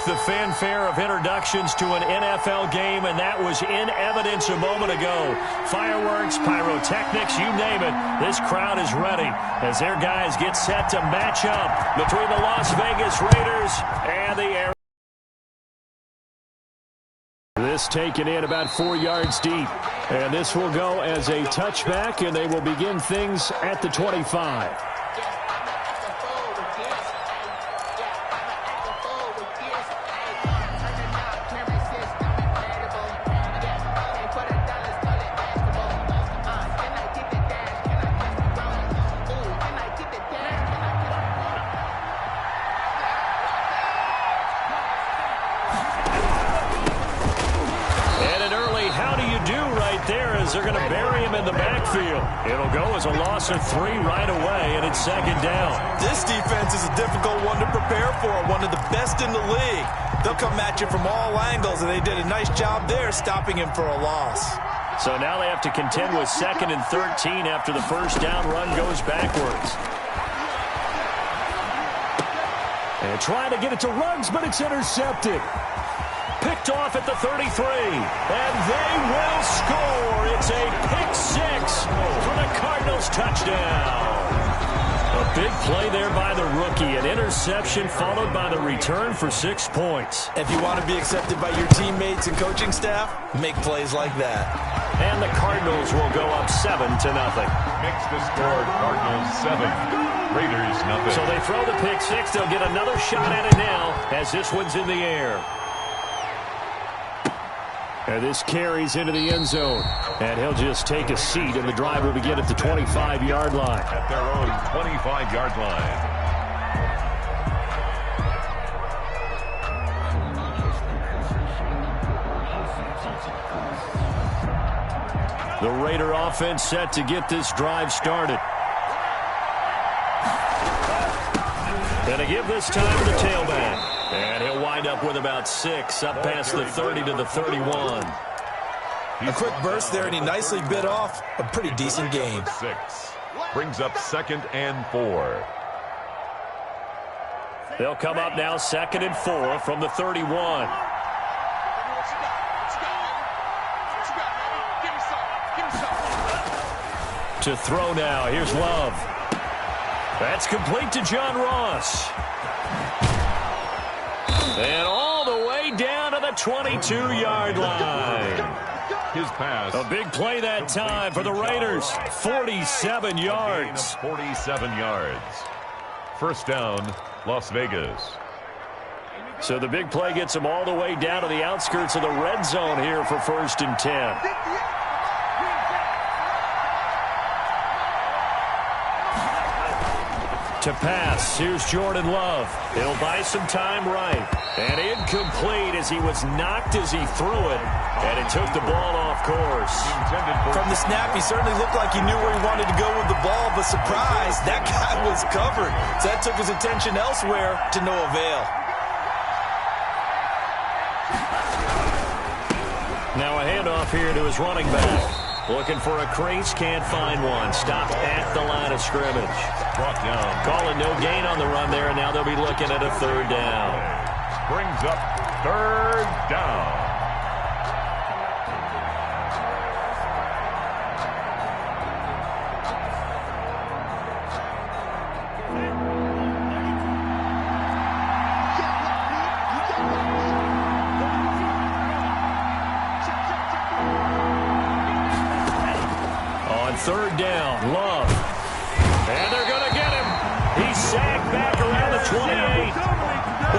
like the fanfare of introductions to an NFL game, and that was in evidence a moment ago. Fireworks, pyrotechnics, you name it. This crowd is ready as their guys get set to match up between the Las Vegas Raiders and the Arizona. This taken in about 4 yards deep. And this will go as a touchback, and they will begin things at the 25. They're going to bury him in the backfield. It'll go as a loss of 3 right away, and it's second down. This defense is a difficult one to prepare for, one of the best in the league. They'll come at you from all angles, and they did a nice job there stopping him for a loss. So now they have to contend with 2nd and 13 after the first down run goes backwards. And trying to get it to Ruggs, but it's intercepted. Picked off at the 33, and they will score. It's a pick 6 for the Cardinals touchdown. A big play there by the rookie. An interception followed by the return for 6 points. If you want to be accepted by your teammates and coaching staff, make plays like that. And the Cardinals will go up 7-0. Makes the score Cardinals 7, Raiders nothing. So they throw the pick 6. They'll get another shot at it now as this one's in the air. And this carries into the end zone. And he'll just take a seat, and the drive will begin at the 25-yard line. At their own 25-yard line. The Raider offense set to get this drive started. And to give this time to the tailback. And he'll wind up with about 6, up past the 30 to the 31. A quick burst there, and he nicely bit off a pretty decent game. 6 brings up 2nd and 4. They'll come up now 2nd and 4 from the 31. To throw now. Here's Love. That's complete to John Ross. And all the way down to the 22-yard line. His pass. A big play that time for the Raiders. 47 yards. 47 yards. First down, Las Vegas. So the big play gets them all the way down to the outskirts of the red zone here for 1st and 10. To pass, here's Jordan Love. He'll buy some time right. And incomplete as he was knocked as he threw it. And it took the ball off course. From the snap, he certainly looked like he knew where he wanted to go with the ball, but surprise, that guy was covered. So that took his attention elsewhere to no avail. Now a handoff here to his running back. Looking for a crease, can't find one. Stopped at the line of scrimmage. Brought down. Calling no gain on the run there, and now they'll be looking at a 3rd down. Brings up 3rd down. On 3rd down, Love. And they're going to get him. He's sacked back around the 28.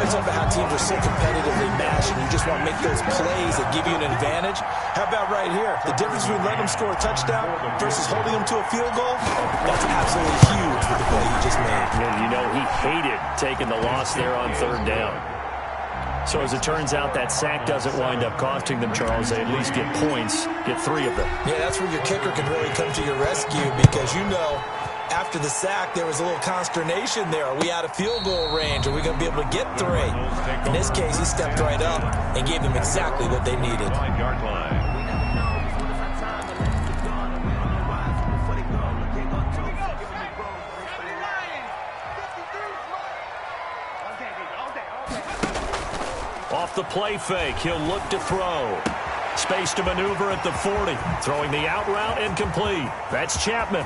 It's about how teams are so competitively matched, and you just want to make those plays that give you an advantage. How about right here? The difference between letting them score a touchdown versus holding them to a field goal, that's absolutely huge with the play he just made. And you know, he hated taking the loss there on 3rd down. So as it turns out, that sack doesn't wind up costing them, Charles. They at least get points, get 3 of them. Yeah, that's where your kicker can really come to your rescue, because you know, after the sack, there was a little consternation there. Are we out of field goal range? Are we going to be able to get 3? In this case, he stepped right up and gave them exactly what they needed. 9-yard line. Off the play fake, he'll look to throw. Space to maneuver at the 40. Throwing the out route incomplete. That's Chapman.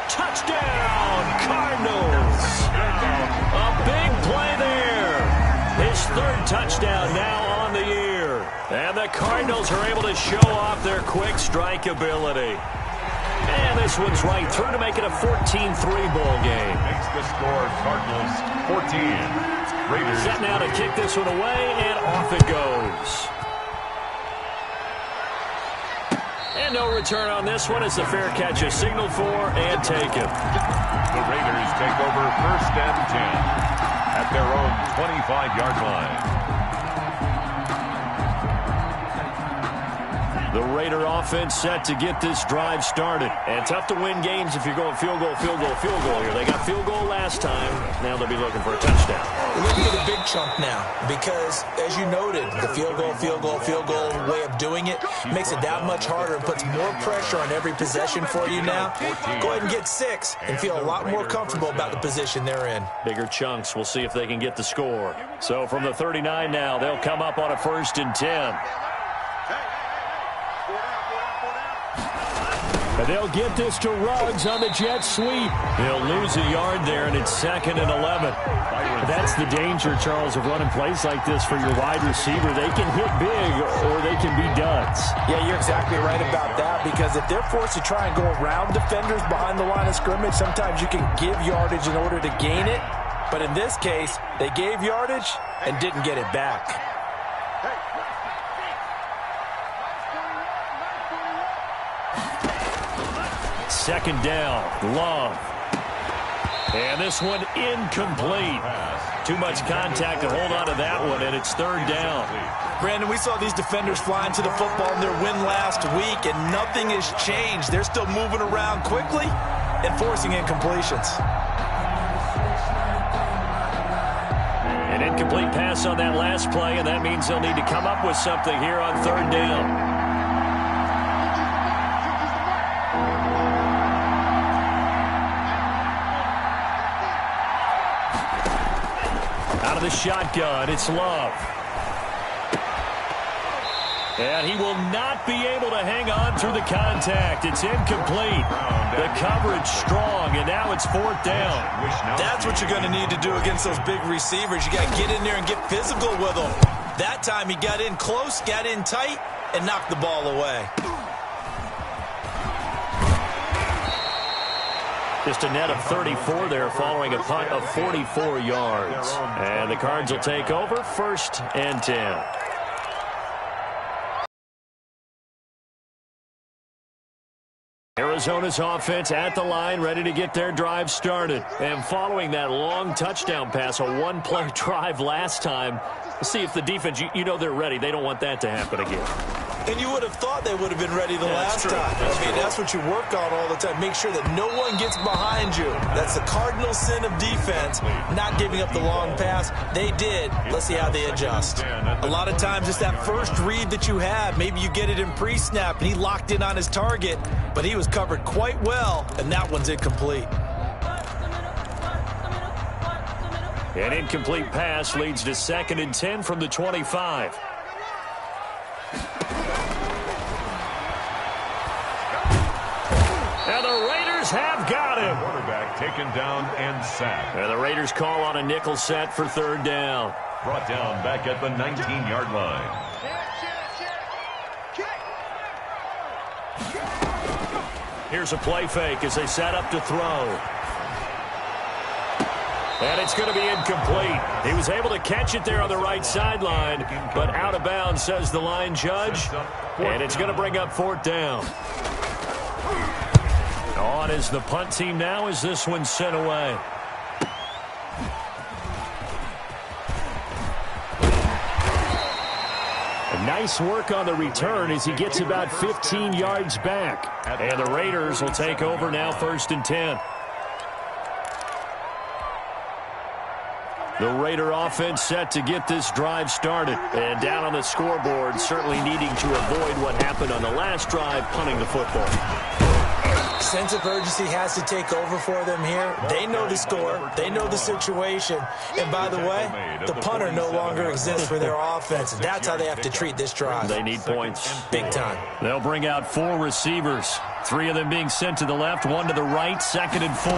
Touchdown, Cardinals. A big play there. His third touchdown now on the year. And the Cardinals are able to show off their quick strike ability. And this one's right through to make it a 14-3 ball game. Makes the score Cardinals 14. Raiders. Set now to kick this one away, and off it goes. And no return on this one as the fair catch is signaled for and taken. The Raiders take over 1st and 10 at their own 25-yard line. The Raider offense set to get this drive started. And tough to win games if you're going field goal, field goal, field goal here. They got field goal last time. Now they'll be looking for a touchdown. They're looking at a big chunk now because, as you noted, the field goal way of doing it makes it that much harder and puts more pressure on every possession for you now. Go ahead and get 6 and feel a lot more comfortable about the position they're in. Bigger chunks. We'll see if they can get the score. So from the 39 now, they'll come up on a 1st and 10. And they'll get this to Ruggs on the jet sweep. He'll lose a yard there, and it's 2nd and 11. That's the danger, Charles, of running plays like this for your wide receiver. They can hit big, or they can be duds. Yeah, you're exactly right about that, because if they're forced to try and go around defenders behind the line of scrimmage, sometimes you can give yardage in order to gain it. But in this case, they gave yardage and didn't get it back. Second down, Love. And this one incomplete. Too much contact to hold on to that one, and it's 3rd down. Brandon, we saw these defenders flying to the football in their win last week, and nothing has changed. They're still moving around quickly and forcing incompletions. An incomplete pass on that last play, and that means they'll need to come up with something here on 3rd down. Out of the shotgun, it's Love. And he will not be able to hang on through the contact. It's incomplete. The coverage strong, and now it's 4th down. That's what you're going to need to do against those big receivers. You got to get in there and get physical with them. That time he got in close, got in tight, and knocked the ball away. Just a net of 34 there following a punt of 44 yards. And the Cards will take over 1st and 10. Arizona's offense at the line, ready to get their drive started. And following that long touchdown pass, a one-play drive last time, we'll see if the defense, you know they're ready. They don't want that to happen again. And you would have thought they would have been ready the last time. That's what you work on all the time. Make sure that no one gets behind you. That's the cardinal sin of defense, not giving up the long pass. They did. Let's see how they adjust. A lot of times it's that first read that you have. Maybe you get it in pre-snap, and he locked in on his target, but he was covered quite well, and that one's incomplete. An incomplete pass leads to 2nd and 10 from the 25. And the Raiders have got him. Quarterback taken down and sacked. And the Raiders call on a nickel set for 3rd down. Brought down back at the 19-yard line. Here's a play fake as they set up to throw. And it's going to be incomplete. He was able to catch it there on the right sideline, but out of bounds, says the line judge. And it's going to bring up 4th down. On is the punt team now as this one's sent away. Nice work on the return as he gets about 15 yards back. And the Raiders will take over now 1st and 10. The Raider offense set to get this drive started. And down on the scoreboard, certainly needing to avoid what happened on the last drive, punting the football. Sense of urgency has to take over for them here. They know the score. They know the situation. And by the way, the punter no longer exists for their offense. And that's how they have to treat this drive. They need points. Big time. They'll bring out 4 receivers. 3 of them being sent to the left, 1 to the right, 2nd and 4.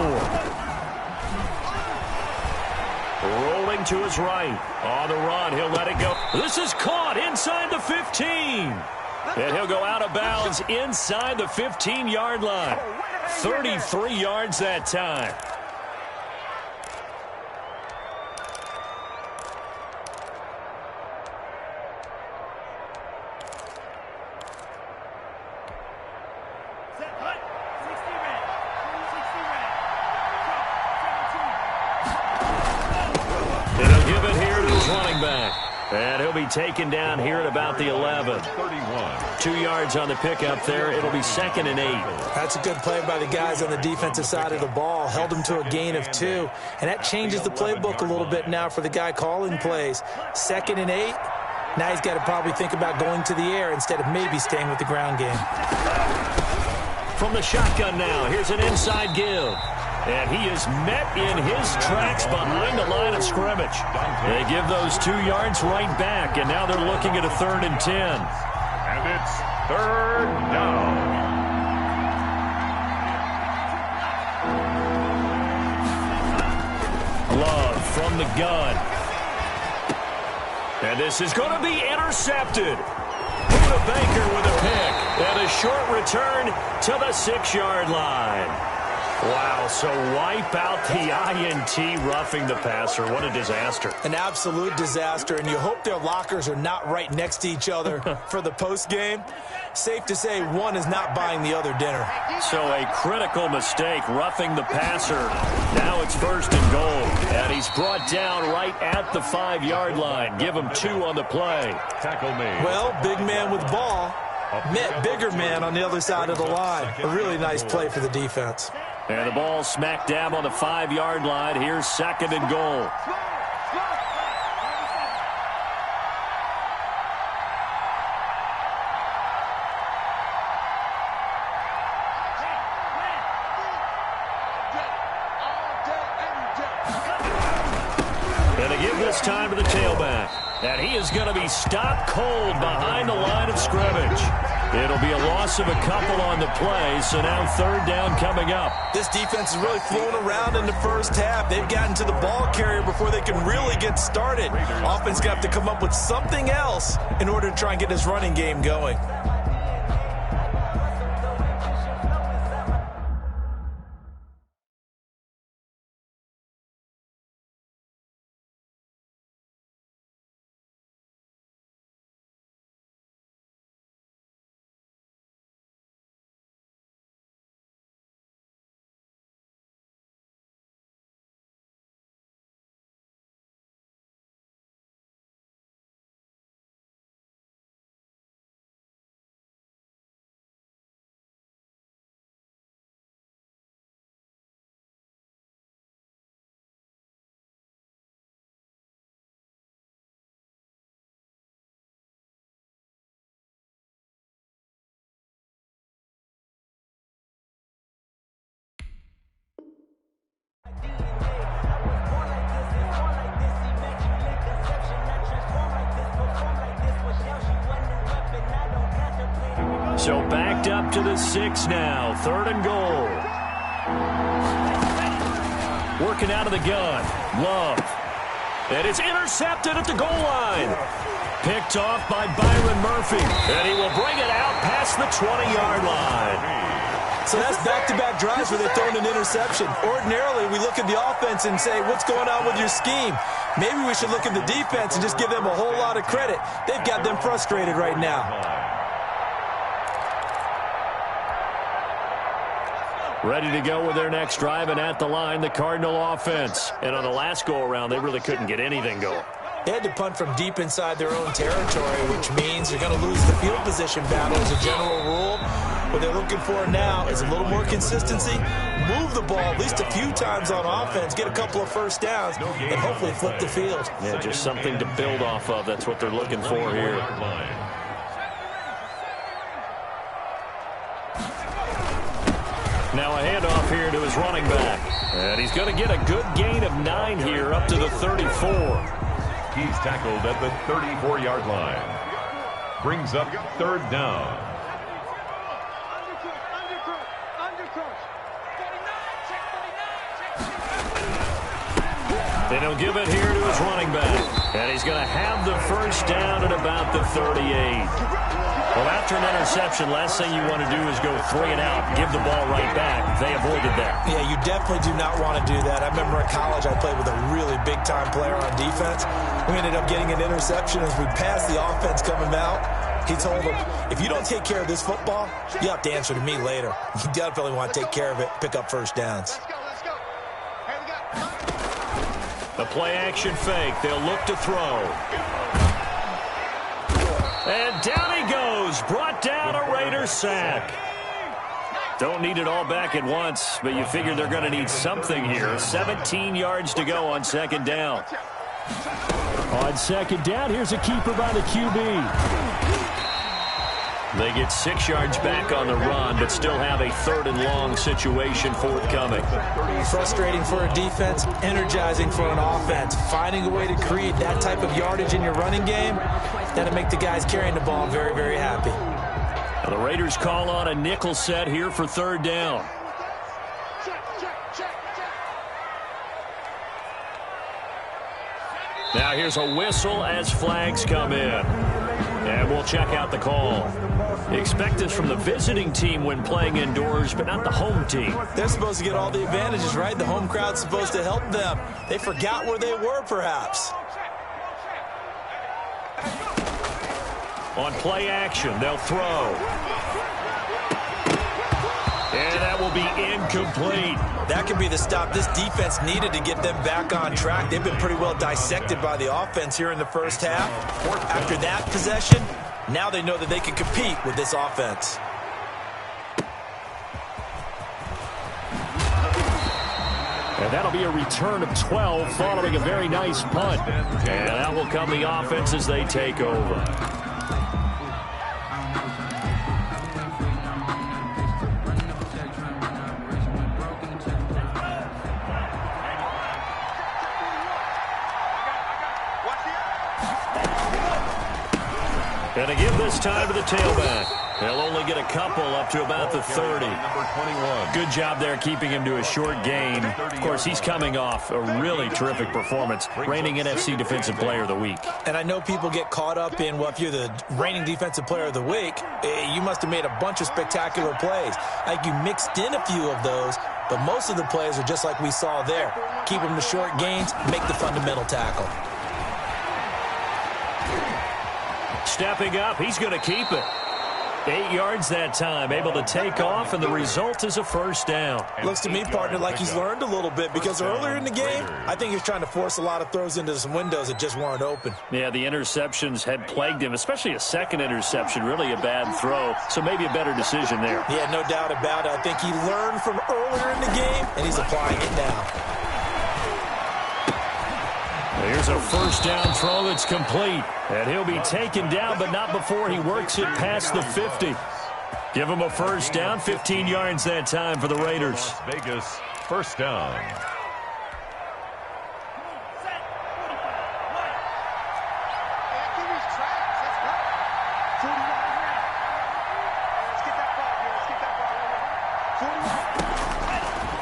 Rolling to his right. On the run, he'll let it go. This is caught inside the 15. And he'll go out of bounds inside the 15-yard line. 33 yards that time. And he'll give it here to his running back. And he'll be taken down here at about the 11. 2 yards on the pickup there. It'll be 2nd and 8. That's a good play by the guys on the defensive side of the ball. Held him to a gain of 2. And that changes the playbook a little bit now for the guy calling plays. 2nd and 8. Now he's got to probably think about going to the air instead of maybe staying with the ground game. From the shotgun now, here's an inside give. And he is met in his tracks behind the line of scrimmage. They give those 2 yards right back, and now they're looking at a 3rd and 10. And it's 3rd down. Love from the gun. And this is going to be intercepted. Buda Baker with a pick. And a short return to the 6-yard line. Wow, so wipe out the INT, roughing the passer. What a disaster. An absolute disaster, and you hope their lockers are not right next to each other for the postgame. Safe to say one is not buying the other dinner. So a critical mistake, roughing the passer. Now it's 1st and goal, and he's brought down right at the 5-yard line. Give him 2 on the play. Tackle made. Well, big man with ball met bigger man on the other side of the line. A really nice play for the defense. And the ball smack dab on the 5-yard line. Here's 2nd and goal. And they give this time to the tailback. And he is going to be stopped cold behind the line of scrimmage. It'll be a loss of a couple on the play, so now 3rd down coming up. This defense is really flown around in the first half. They've gotten to the ball carrier before they can really get started. Offense going to have to come up with something else in order to try and get this running game going. So backed up to the 6 now. 3rd and goal. Working out of the gun. Love. And it's intercepted at the goal line. Picked off by Byron Murphy. And he will bring it out past the 20-yard line. So that's back-to-back drives where they're throwing an interception. Ordinarily, we look at the offense and say, what's going on with your scheme? Maybe we should look at the defense and just give them a whole lot of credit. They've got them frustrated right now. Ready to go with their next drive, and at the line, the Cardinal offense. And on the last go-around, they really couldn't get anything going. They had to punt from deep inside their own territory, which means they're going to lose the field position battle as a general rule. What they're looking for now is a little more consistency, move the ball at least a few times on offense, get a couple of first downs, and hopefully flip the field. Yeah, just something to build off of. That's what they're looking for here. Now Now a handoff here to his running back. And he's going to get a good gain of 9 here up to the 34. He's tackled at the 34-yard line. Brings up third down. And he'll give it here to his running back. And he's going to have the first down at about the 38. Well, after an interception, last thing you want to do is go 3 and out and give the ball right back. They avoided that. Yeah, you definitely do not want to do that. I remember in college I played with a really big-time player on defense. We ended up getting an interception as we passed the offense coming out. He told him, if you don't take care of this football, you have to answer to me later. You definitely want to take care of it, pick up first downs. The play-action fake. They'll look to throw. And down he goes. Brought down a Raiders sack. Don't need it all back at once, but you figure they're going to need something here. 17 yards to go on second down. On second down, here's a keeper by the QB. They get 6 yards back on the run, but still have a 3rd and long situation forthcoming. Frustrating for a defense, energizing for an offense. Finding a way to create that type of yardage in your running game, that'll make the guys carrying the ball very, very happy. Now the Raiders call on a nickel set here for 3rd down. Now here's a whistle as flags come in. And we'll check out the call. You expect this from the visiting team when playing indoors, but not the home team. They're supposed to get all the advantages, right? The home crowd's supposed to help them. They forgot where they were, perhaps. On play action, they'll throw. And that will be incomplete. That could be the stop this defense needed to get them back on track. They've been pretty well dissected by the offense here in the first half. After that possession, now they know that they can compete with this offense. And that'll be a return of 12 following a very nice punt. And that will come the offense as they take over. And to give this time to the tailback. They'll only get a couple up to about the 30. Number 21. Good job there keeping him to a short gain. Of course, he's coming off a really terrific performance, reigning NFC Defensive Player of the Week. And I know people get caught up in, well, if you're the reigning Defensive Player of the Week, you must have made a bunch of spectacular plays. Like you mixed in a few of those, but most of the plays are just like we saw there. Keep them to short gains, make the fundamental tackle. Stepping up, he's going to keep it. 8 yards that time, able to take off, and the result is a first down. Looks to me, partner, like he's learned a little bit because earlier in the game, I think he was trying to force a lot of throws into some windows that just weren't open. Yeah, the interceptions had plagued him, especially a second interception, really a bad throw, so maybe a better decision there. Yeah, no doubt about it. I think he learned from earlier in the game, and he's applying it now. Here's a first down throw that's complete. And he'll be taken down, but not before he works it past the 50. Give him a first down, 15 yards that time for the Raiders. Las Vegas, first down.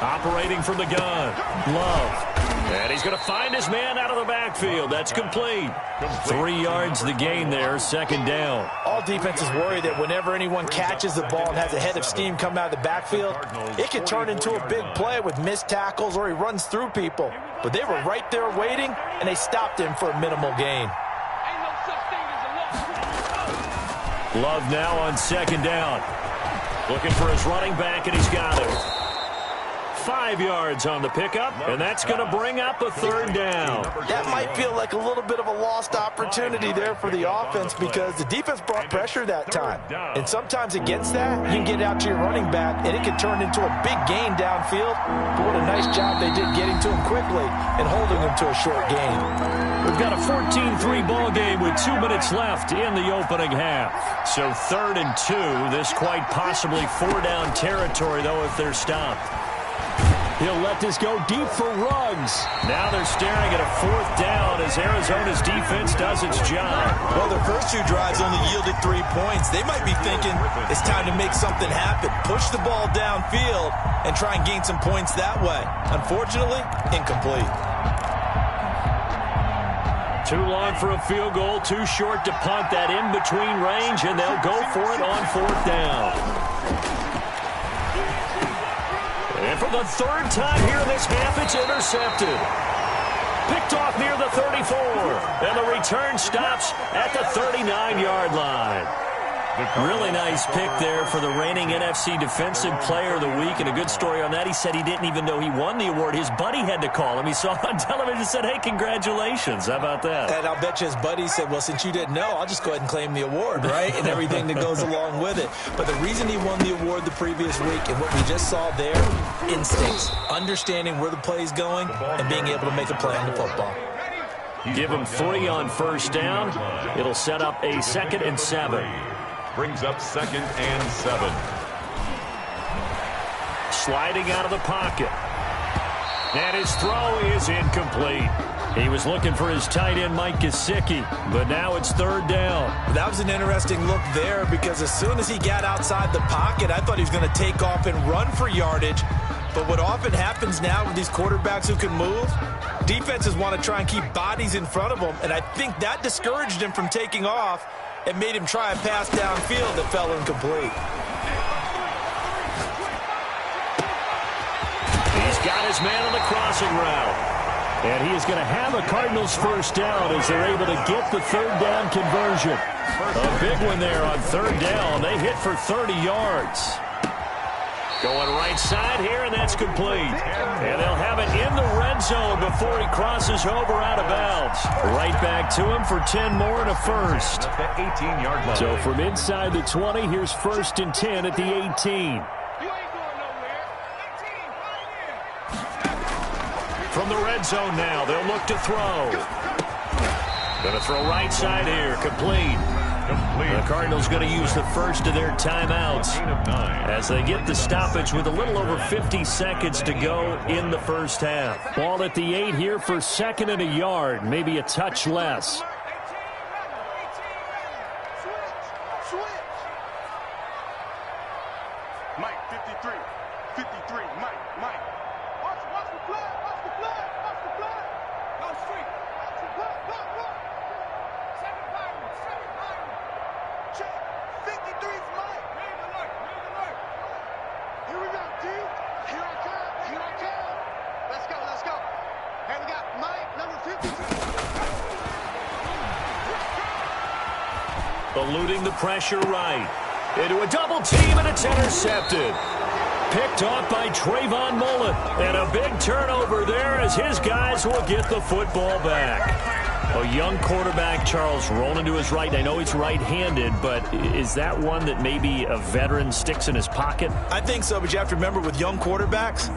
Operating from the gun, Love. And he's going to find his man out of the backfield. That's complete. 3 yards the gain there, second down. All defenses worry that whenever anyone catches the ball and has a head of steam come out of the backfield, it can turn into a big play with missed tackles or he runs through people. But they were right there waiting, and they stopped him for a minimal gain. Love now on second down. Looking for his running back, and he's got it. 5 yards on the pickup, and that's going to bring up a third down. That might feel like a little bit of a lost opportunity there for the offense because the defense brought pressure that time. And sometimes against that, you can get out to your running back, and it can turn into a big gain downfield. But what a nice job they did getting to him quickly and holding him to a short gain. We've got a 14-3 ball game with 2 minutes left in the opening half. So 3rd and 2. This quite possibly 4-down territory, though, if they're stopped. He'll let this go deep for Ruggs. Now they're staring at a 4th down as Arizona's defense does its job. Well, their first 2 drives only yielded 3 points. They might be thinking it's time to make something happen. Push the ball downfield and try and gain some points that way. Unfortunately, incomplete. Too long for a field goal, too short to punt that in-between range, and they'll go for it on 4th down. And for the 3rd time here in this half, it's intercepted. Picked off near the 34. And the return stops at the 39-yard line. Really nice pick there for the reigning NFC Defensive Player of the Week. And a good story on that. He said he didn't even know he won the award. His buddy had to call him. He saw it on television and said, hey, congratulations. How about that? And I'll bet you his buddy said, well, since you didn't know, I'll just go ahead and claim the award, right? And everything that goes along with it. But the reason he won the award the previous week and what we just saw there, instincts, understanding where the play is going and being able to make a play on the football. Give him 3 on 1st down. It'll set up a 2nd and 7. Brings up 2nd and 7. Sliding out of the pocket. And his throw is incomplete. He was looking for his tight end, Mike Gesicki, but now it's 3rd down. That was an interesting look there because as soon as he got outside the pocket, I thought he was going to take off and run for yardage. But what often happens now with these quarterbacks who can move, defenses want to try and keep bodies in front of them, and I think that discouraged him from taking off and made him try a pass downfield that fell incomplete. He's got his man on the crossing route. And he is going to have a Cardinals 1st down as they're able to get the 3rd down conversion. A big one there on 3rd down. They hit for 30 yards. Going right side here, and that's complete. And they'll have it in the red zone before he crosses over out of bounds. Right back to him for 10 more and a 1st. At the 18-yard line. So from inside the 20, here's 1st and 10 at the 18. From the red zone now, they'll look to throw. Going to throw right side here, complete. The Cardinals going to use the first of their timeouts as they get the stoppage with a little over 50 seconds to go in the 1st half. Ball at the 8 here for 2nd and a yard, maybe a touch less. Mike, 53, Mike. Watch the flag, watch the flag. Go straight. Look. 7-5. Check. 53's Mike. Ready to work. Here we go, D. Here I come. Let's go. Here we got Mike, number 53. Eluding the pressure right. Into a double team, and it's intercepted. Picked off by Trayvon Mullen. And a big turnover there as his guys will get the football back. A young quarterback, Charles, rolling to his right. I know he's right-handed, but is that one that maybe a veteran sticks in his pocket? I think so, but you have to remember with young quarterbacks,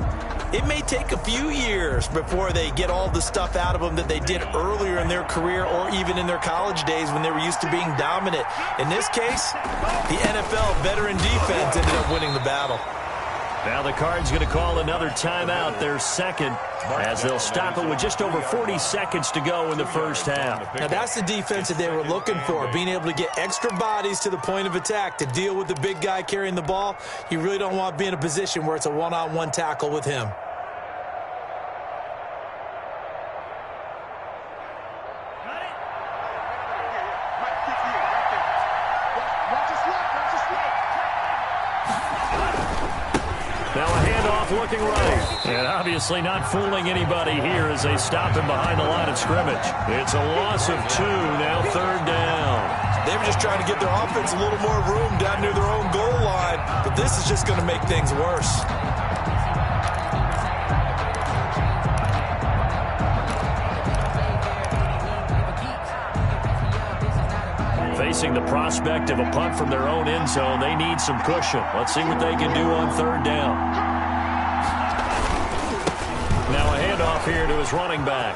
it may take a few years before they get all the stuff out of them that they did earlier in their career or even in their college days when they were used to being dominant. In this case, the NFL veteran defense ended up winning the battle. Now the Cards going to call another timeout, their 2nd, as they'll stop it with just over 40 seconds to go in the 1st half. Now that's the defense that they were looking for, being able to get extra bodies to the point of attack to deal with the big guy carrying the ball. You really don't want to be in a position where it's a one-on-one tackle with him. Looking right. And obviously not fooling anybody here as they stop him behind the line of scrimmage. It's a loss of 2, now 3rd down. They were just trying to give their offense a little more room down near their own goal line, but this is just going to make things worse. Facing the prospect of a punt from their own end zone, they need some cushion. Let's see what they can do on 3rd down. Now a handoff here to his running back.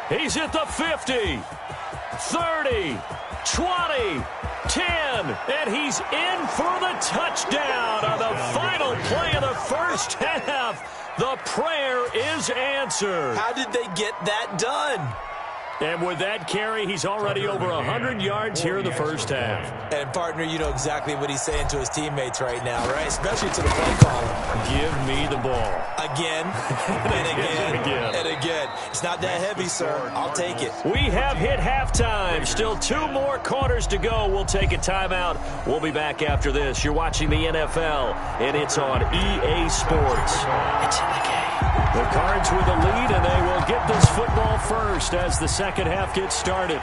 He's at the 50, 30, 20, 10, and he's in for the touchdown on the final play of the first half. The prayer is answered. How did they get that done? And with that carry, he's already over 100 yards here in the first half. And, partner, you know exactly what he's saying to his teammates right now, right? Especially to the play caller. Give me the ball. Again, and again, and again. It's not that heavy, sir. I'll take it. We have hit halftime. Still 2 more quarters to go. We'll take a timeout. We'll be back after this. You're watching the NFL, and it's on EA Sports. It's in the game. The Cards with the lead, and they will get this football first as the second half gets started.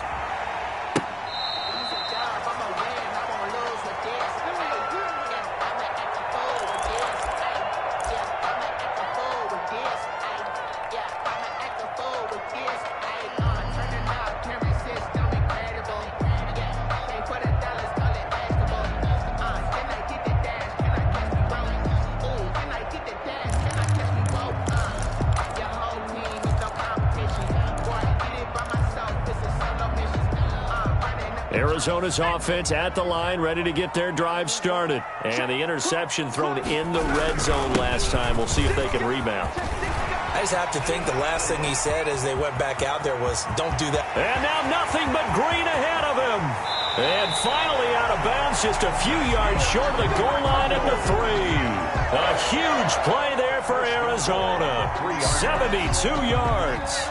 Arizona's offense at the line, ready to get their drive started. And the interception thrown in the red zone last time. We'll see if they can rebound. I just have to think the last thing he said as they went back out there was, don't do that. And now nothing but green ahead of him. And finally out of bounds, just a few yards short of the goal line at the 3. A huge play there for Arizona. 72 yards.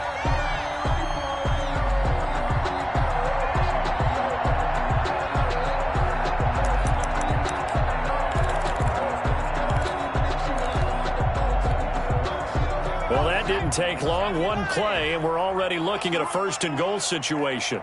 Didn't take long, one play, and we're already looking at a first-and-goal situation.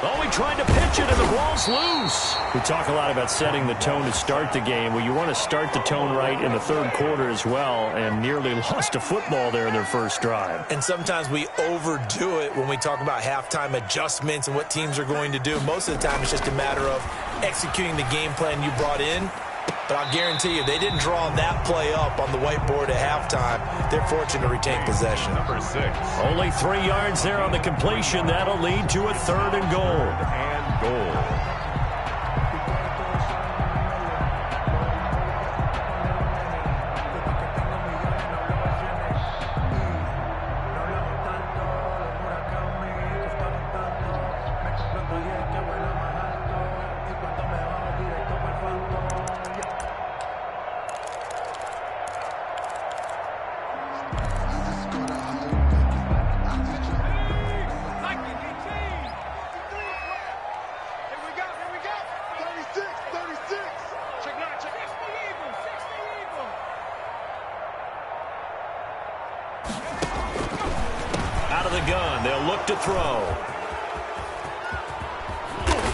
Oh, he tried to pitch it, and the ball's loose. We talk a lot about setting the tone to start the game. Well, you want to start the tone right in the third quarter as well, and nearly lost a football there in their first drive. And sometimes we overdo it when we talk about halftime adjustments and what teams are going to do. Most of the time, it's just a matter of executing the game plan you brought in. But I'll guarantee you, they didn't draw that play up on the whiteboard at halftime. They're fortunate to retain possession. Number 6. Only 3 yards there on the completion. That'll lead to a 3rd and goal. And goal. Out of the gun, they'll look to throw.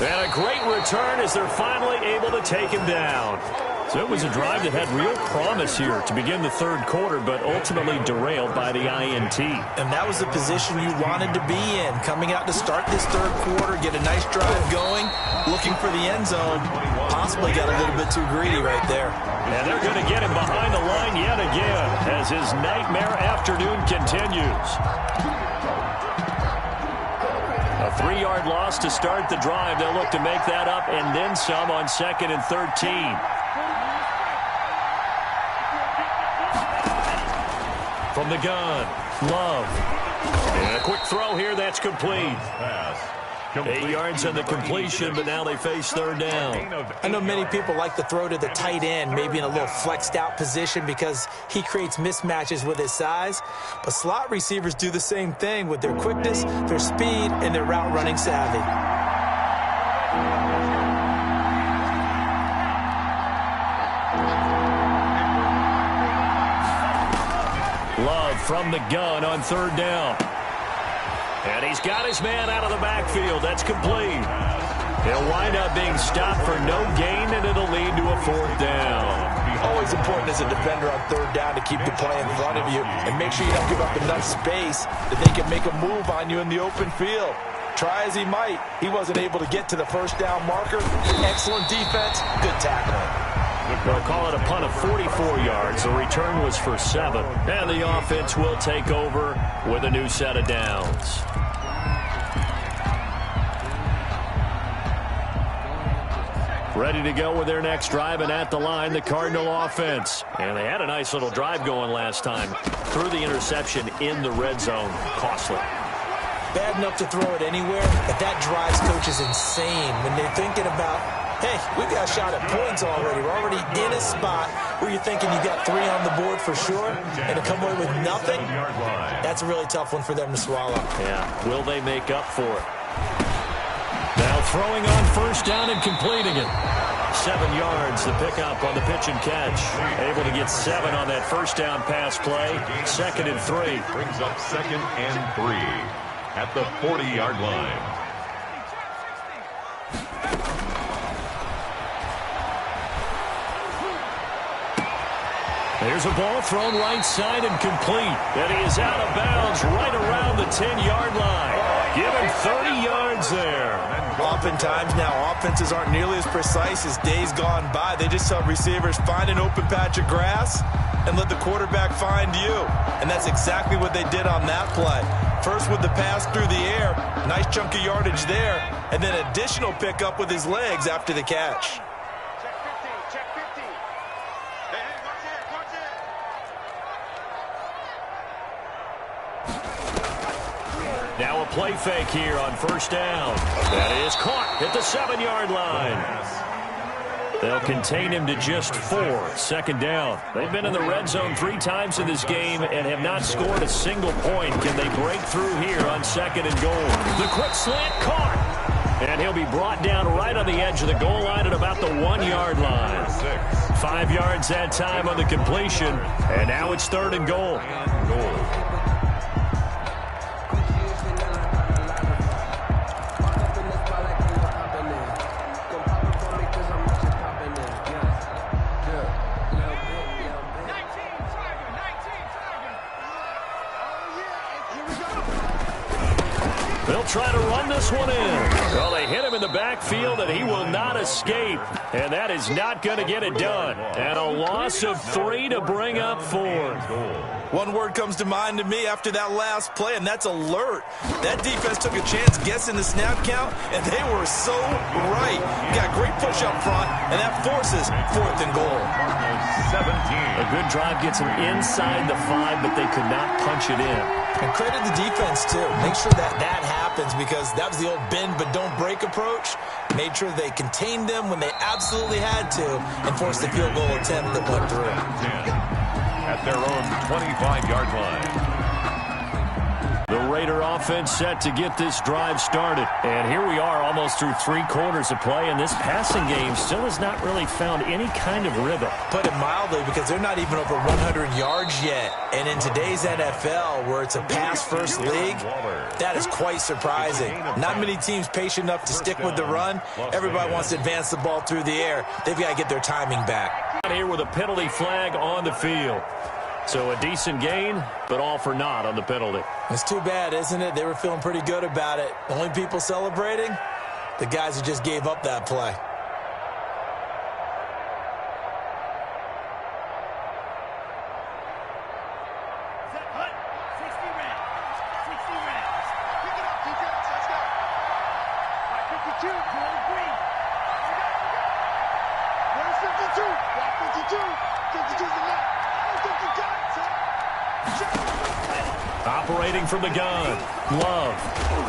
And a great return as they're finally able to take him down. So it was a drive that had real promise here to begin the third quarter, but ultimately derailed by the INT. And that was the position you wanted to be in, coming out to start this third quarter, get a nice drive going, looking for the end zone. Possibly got a little bit too greedy right there. And they're going to get him behind the line yet again as his nightmare afternoon continues. A 3-yard loss to start the drive. They'll look to make that up and then some on 2nd and 13. From the gun, Love. And a quick throw here, that's complete. 8 yards on the completion, but now they face 3rd down. I know many people like to throw to the tight end, maybe in a little flexed out position because he creates mismatches with his size. But slot receivers do the same thing with their quickness, their speed, and their route running savvy. Love from the gun on 3rd down. And he's got his man out of the backfield. That's complete. He'll wind up being stopped for no gain, and it'll lead to a 4th down. Always important as a defender on 3rd down to keep the play in front of you and make sure you don't give up enough space that they can make a move on you in the open field. Try as he might, he wasn't able to get to the 1st down marker. Excellent defense, good tackling. They'll call it a punt of 44 yards. The return was for 7. And the offense will take over with a new set of downs. Ready to go with their next drive, and at the line, the Cardinal offense. And they had a nice little drive going last time. Threw the interception in the red zone. Costly. Bad enough to throw it anywhere, but that drives coaches insane when they're thinking about, hey, we've got a shot at points already. We're already in a spot where you're thinking you got 3 on the board for sure, and to come away with nothing, that's a really tough one for them to swallow. Yeah, will they make up for it? Now throwing on first down and completing it. 7 yards, the pickup on the pitch and catch. Able to get 7 on that first down pass play. 2nd and 3. Brings up 2nd and 3 at the 40-yard line. There's a ball thrown right side and complete. And he is out of bounds right around the 10-yard line. Give him 30 yards there. Oftentimes now, offenses aren't nearly as precise as days gone by. They just tell receivers, find an open patch of grass and let the quarterback find you. And that's exactly what they did on that play. First with the pass through the air, nice chunk of yardage there, and then additional pickup with his legs after the catch. Check 15, check 15. Hey, watch it, watch it. Now a play fake here on first down. That is caught at the 7-yard line. They'll contain him to just 4. 2nd down. They've been in the red zone 3 times in this game and have not scored a single point. Can they break through here on 2nd and goal? The quick slant caught. And he'll be brought down right on the edge of the goal line at about the 1-yard line. 5 yards that time on the completion. And now it's 3rd and goal. They'll try to run this one in. Well, they hit him in the backfield, and he will not escape. And that is not going to get it done. And a loss of 3 to bring up 4. One word comes to mind to me after that last play, and that's alert. That defense took a chance guessing the snap count, and they were so right. You got great push up front, and that forces 4th and goal. 17. A good drive gets them inside the 5, but they could not punch it in. And credit the defense, too. Make sure that happens, because that was the old bend but don't break approach. Made sure they contained them when they absolutely had to and forced the field goal attempt that went through. At their own 25-yard line. The Raider offense set to get this drive started. And here we are almost through 3 quarters of play, and this passing game still has not really found any kind of rhythm. Put it mildly, because they're not even over 100 yards yet. And in today's NFL, where it's a pass-first league, that is quite surprising. Not many teams patient enough to stick with the run. Everybody wants to advance the ball through the air. They've got to get their timing back. Here with a penalty flag on the field. So a decent gain, but all for naught on the penalty. It's too bad, isn't it? They were feeling pretty good about it. The only people celebrating, the guys who just gave up that play. Operating from the gun. Love.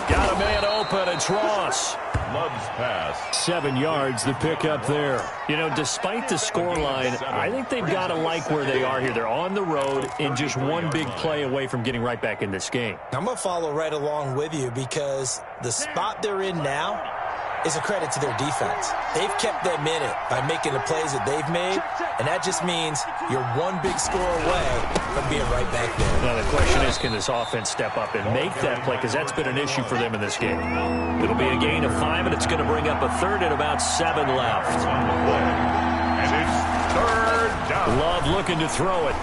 Got a man open. It's Ross. Love's pass. 7 yards, the pickup there. You know, despite the scoreline, I think they've got to like where they are here. They're on the road and just one big play away from getting right back in this game. I'm going to follow right along with you, because the spot they're in now is a credit to their defense. They've kept them in it by making the plays that they've made, and that just means you're one big score away from being right back there. Now the question is, can this offense step up and make that play? Because that's been an issue for them in this game. It'll be a gain of 5, and it's going to bring up a 3rd and about 7 left. And it's 3rd down. Love looking to throw it.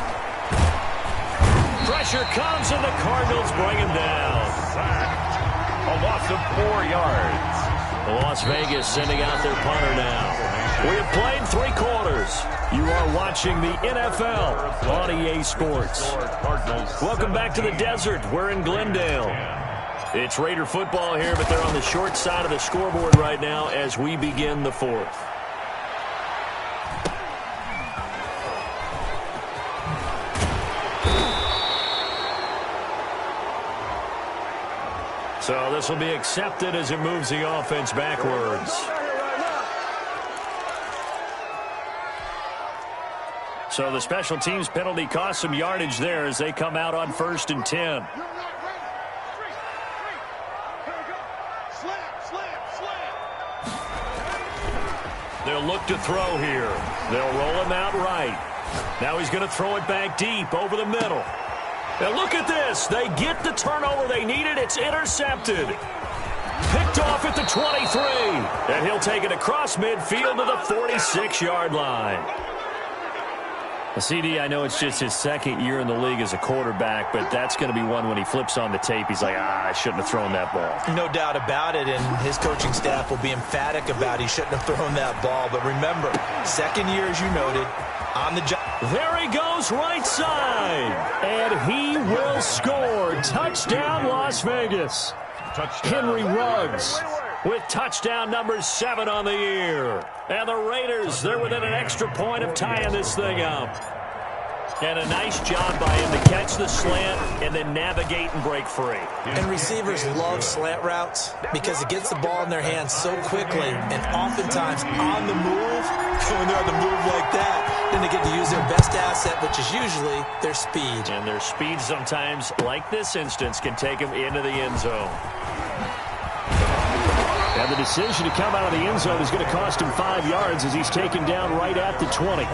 Pressure comes, and the Cardinals bring him down. Sacked. A loss of 4 yards. Las Vegas sending out their punter now. We have played 3 quarters. You are watching the NFL on EA Sports. Welcome back to the desert. We're in Glendale. It's Raider football here, but they're on the short side of the scoreboard right now as we begin the 4th. So this will be accepted as it moves the offense backwards. So the special teams penalty cost some yardage there as they come out on 1st and 10. They'll look to throw here. They'll roll him out right. Now he's going to throw it back deep over the middle. Now look at this. They get the turnover they needed. It's intercepted. Picked off at the 23. And he'll take it across midfield to the 46-yard line. CD, I know it's just his 2nd year in the league as a quarterback, but that's going to be one when he flips on the tape. He's like, I shouldn't have thrown that ball. No doubt about it, and his coaching staff will be emphatic about he shouldn't have thrown that ball. But remember, 2nd year, as you noted, on the job. There he goes right side, and he will score. Touchdown, Las Vegas. Henry Ruggs with touchdown number 7 on the year. And the Raiders, they're within an extra point of tying this thing up. And a nice job by him to catch the slant and then navigate and break free. And receivers love slant routes because it gets the ball in their hands so quickly and oftentimes on the move. When they're on the move like that, then they get to use their best asset, which is usually their speed. And their speed sometimes, like this instance, can take them into the end zone. And the decision to come out of the end zone is going to cost him 5 yards as he's taken down right at the 20.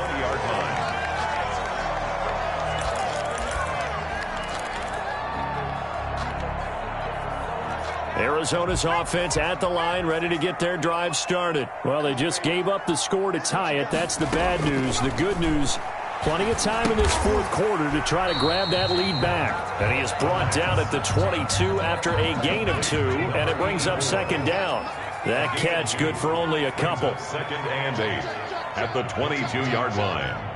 Arizona's offense at the line, ready to get their drive started. Well, they just gave up the score to tie it. That's the bad news. The good news, plenty of time in this 4th quarter to try to grab that lead back. And he is brought down at the 22 after a gain of 2, and it brings up 2nd down. That catch good for only a couple. 2nd and 8 at the 22-yard line.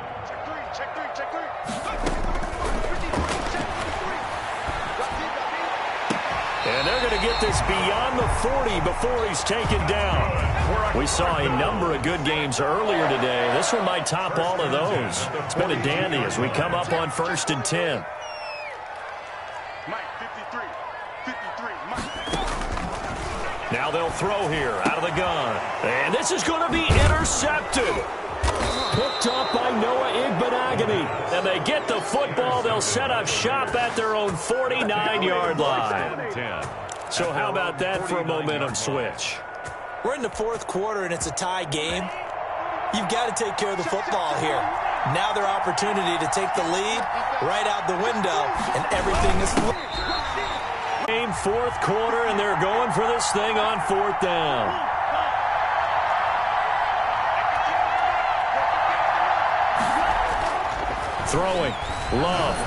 And they're going to get this beyond the 40 before he's taken down. We saw a number of good games earlier today. This one might top all of those. It's been a dandy as we come up on 1st and 10. Now they'll throw here out of the gun. And this is going to be intercepted. Picked up by Noah Igbenogany. And they get the football. They'll set up shop at their own 49-yard line. So how about that for a momentum switch? We're in the 4th quarter, and it's a tie game. You've got to take care of the football here. Now their opportunity to take the lead right out the window, and everything is... 4th quarter, and they're going for this thing on 4th down. Throwing. Love.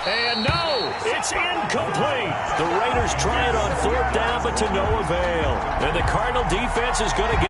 And no, it's incomplete. The Raiders try it on 4th down, but to no avail. And the Cardinal defense is going to get